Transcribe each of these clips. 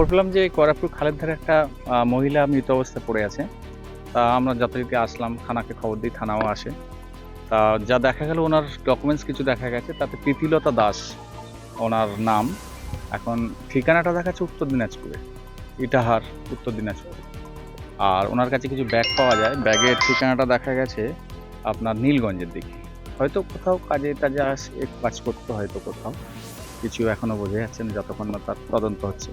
খবর পেলাম যে করাপুর খালের ধারে একটা মহিলা মৃত অবস্থায় পড়ে আছে। তা আমরা যথারীতি আসলাম, থানাকে খবর দিই, থানাও আসে। তা যা দেখা গেল, ওনার ডকুমেন্টস কিছু দেখা গেছে, তাতে প্রীতিলতা দাস ওনার নাম। এখন ঠিকানাটা দেখাচ্ছে উত্তর দিনাজপুরে, ইটাহার, উত্তর দিনাজপুর। আর ওনার কাছে কিছু ব্যাগ পাওয়া যায়, ব্যাগের ঠিকানাটা দেখা গেছে আপনার নীলগঞ্জের দিকে। হয়তো কোথাও কাজে টাজে কাজ করতে, হয়তো কোথাও কিছু এখনো বোঝা যাচ্ছে না যতক্ষণ না তার তদন্ত হচ্ছে।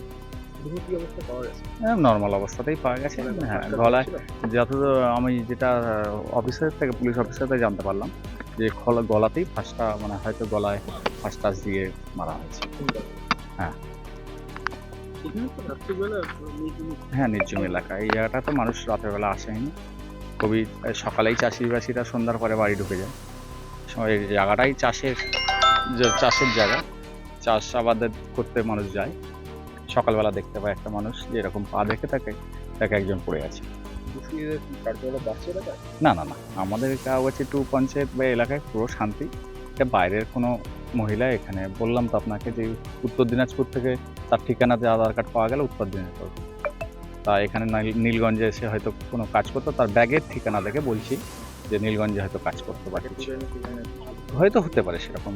কি অবস্থা পাওয়া গেছে? নর্মাল অবস্থাতেই পাওয়া গেছে। হ্যাঁ, গলায় যতদূর আমি যেটা অফিসার থেকে, পুলিশ অফিসার থেকে জানতে পারলাম যে গলাতেই ফাঁসটা, মানে হয়তো গলায় ফাঁস টাস দিয়ে মারা হয়েছে। হ্যাঁ। এখানে তো রাত্রিবেলা হ্যাঁ, নির্জন এলাকা। এই জায়গাটা তো মানুষ রাতের বেলা আসেনি। খুবই সকালেই চাষিবাসীরা সন্ধ্যার পরে বাড়ি ঢুকে যায়। এই জায়গাটাই চাষের জায়গা, চাষ আবাদ করতে মানুষ যায়। সকালবেলা দেখতে পায় একটা মানুষ যে এরকম পা দেখে তাকে একজন পড়ে আছে। কার্যকলাপ বাড়ছে এলাকায়? না না না, আমাদের কাউগাছি টু পঞ্চায়েত বা এলাকায় পুরো শান্তি। এটা বাইরের কোনো মহিলা, এখানে বললাম তো আপনাকে যে উত্তর দিনাজপুর থেকে তার ঠিকানাতে আধার কার্ড পাওয়া গেল উত্তর দিনাজপুর। তা এখানে নীলগঞ্জে এসে হয়তো কোনো কাজ করতো, তার ব্যাগের ঠিকানা দেখে বলছি যে নীলগঞ্জে হয়তো কাজ করতে পারে, হয়তো হতে পারে সেরকম।